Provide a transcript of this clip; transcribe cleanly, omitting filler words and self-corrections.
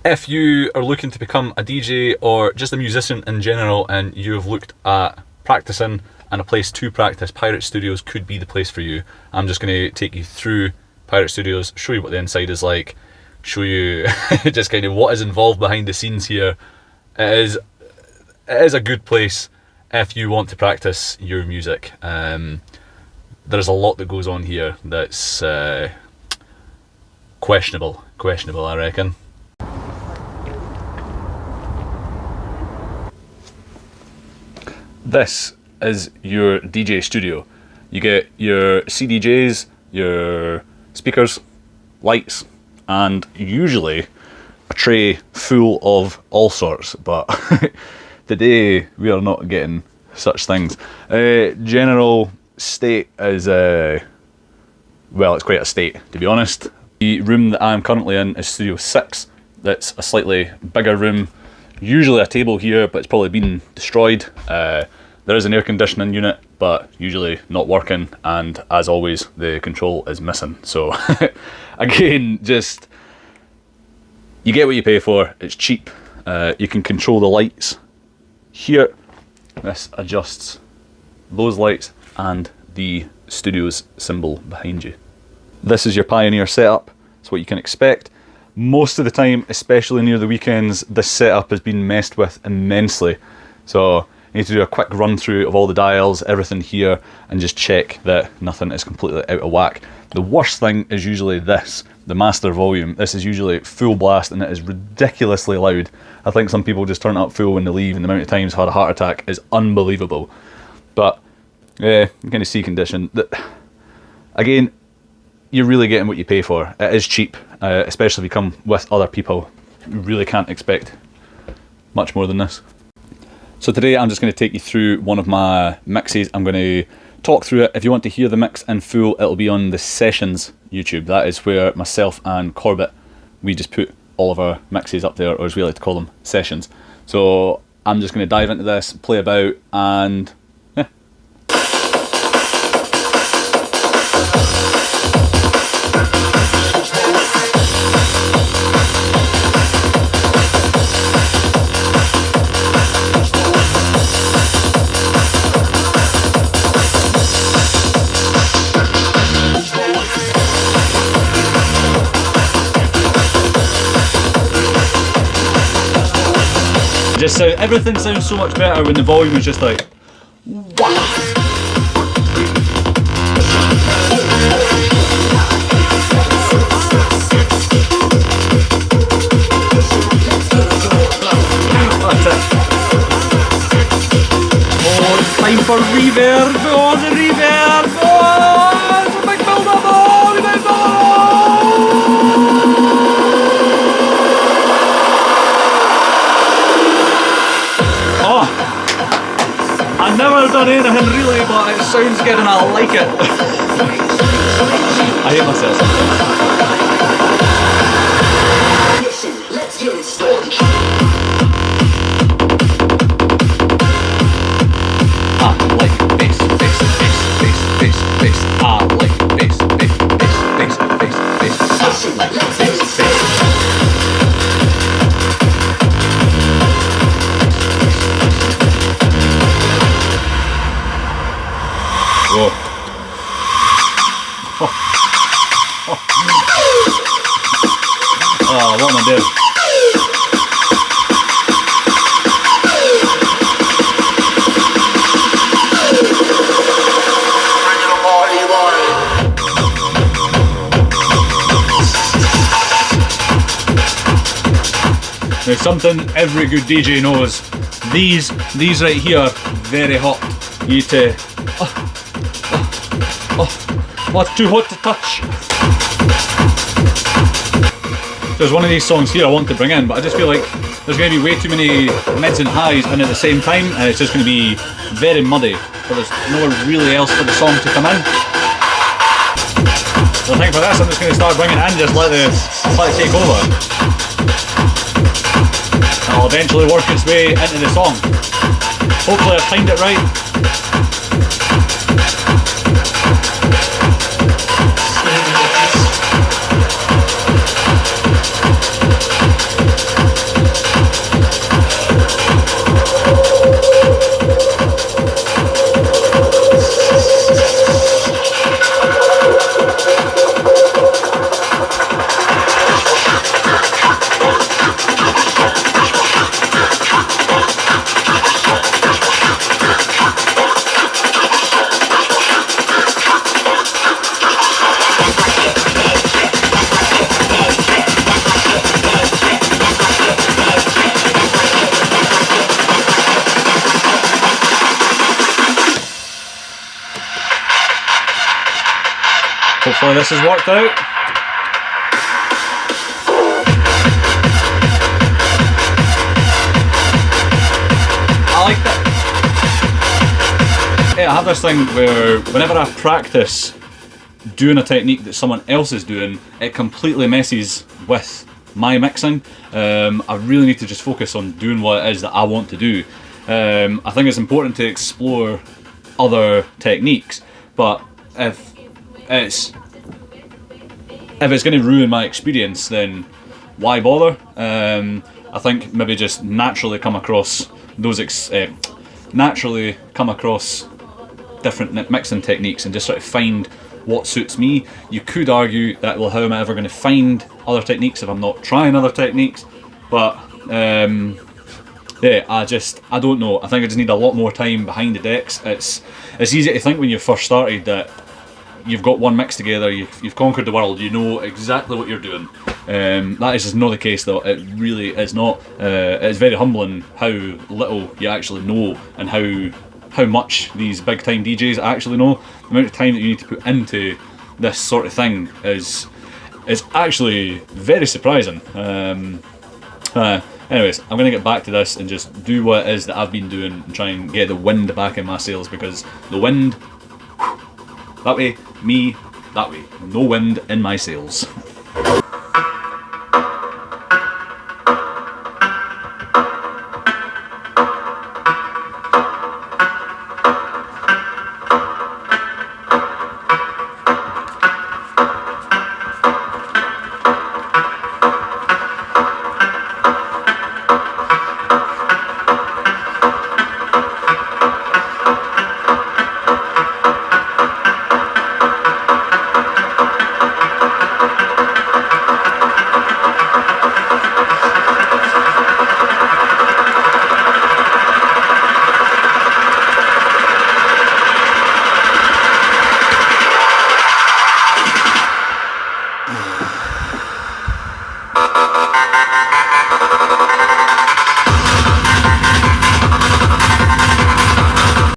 If you are looking to become a DJ or just a musician in general and you've looked at practicing and a place to practice, Pirate Studios could be the place for you. I'm just going to take you through Pirate Studios, show you what the inside is like, show you just kind of what is involved behind the scenes here. It is a good place if you want to practice your music. There's a lot that goes on here that's questionable, I reckon. This is your DJ studio. You get your CDJs, your speakers, lights, and usually a tray full of all sorts, but today we are not getting such things. General state is, well, it's quite a state, to be honest. The room that I am currently in is Studio 6. That's a slightly bigger room. Usually a table here, but it's probably been destroyed. There is an air conditioning unit, but usually not working, and as always, the control is missing. So, again, just, you get what you pay for, it's cheap. You can control the lights here. This adjusts those lights and the studio's symbol behind you. This is your Pioneer setup. It's what you can expect. Most of the time, especially near the weekends, this setup has been messed with immensely. So you need to do a quick run through of all the dials, everything here, and just check that nothing is completely out of whack. The worst thing is usually this, the master volume. This is usually full blast and it is ridiculously loud. I think some people just turn it up full when they leave, and the amount of times I've had a heart attack is unbelievable. But yeah, you kind of see condition. Again, you're really getting what you pay for. It is cheap, especially if you come with other people. You really can't expect much more than this. So today I'm just going to take you through one of my mixes. I'm going to talk through it. If you want to hear the mix in full, it'll be on the Sessions YouTube. That is where myself and Corbett, we just put all of our mixes up there, or as we like to call them, sessions. So I'm just going to dive into this, play about, and yeah. Everything sounds so much better when the volume is just like, wow. Oh, it's time for reverb. Oh, the reverb. Oh, it's a big build up. Oh, the big build up. I've never done anything really, but it sounds good and I like it. I hate myself sometimes. Let's get it started. I like bass, bass, bass, bass, bass, bass. I like bass, bass, bass, bass, bass, bass. I like bass, bass. Oh. Oh, what am I doing? Now, something every good DJ knows. These right here, very hot. You need to. Oh, it's too hot to touch. There's one of these songs here I want to bring in, but I just feel like there's going to be way too many mids and highs in at the same time, and it's just going to be very muddy, but there's nowhere really else for the song to come in. So I think for this I'm just going to start bringing it in, just let it take over. And it'll eventually work its way into the song. Hopefully I've timed it right. hopefully this has worked out. I like that. Yeah, I have this thing where whenever I practice doing a technique that someone else is doing, it completely messes with my mixing. I really need to just focus on doing what it is that I want to do. I think it's important to explore other techniques, but if it's going to ruin my experience, then why bother? I think maybe just naturally come across different mixing techniques and just sort of find what suits me. You could argue that, well, how am I ever going to find other techniques if I'm not trying other techniques? But yeah, I don't know. I think I just need a lot more time behind the decks. It's easy to think when you first started that you've got one mix together, you've conquered the world, you know exactly what you're doing. That is just not the case, though. It really is not. It's very humbling how little you actually know and how much these big time DJs actually know. The amount of time that you need to put into this sort of thing is actually very surprising. Anyways, I'm going to get back to this and just do what it is that I've been doing and try and get the wind back in my sails, because the wind, that way, me, that way. No wind in my sails.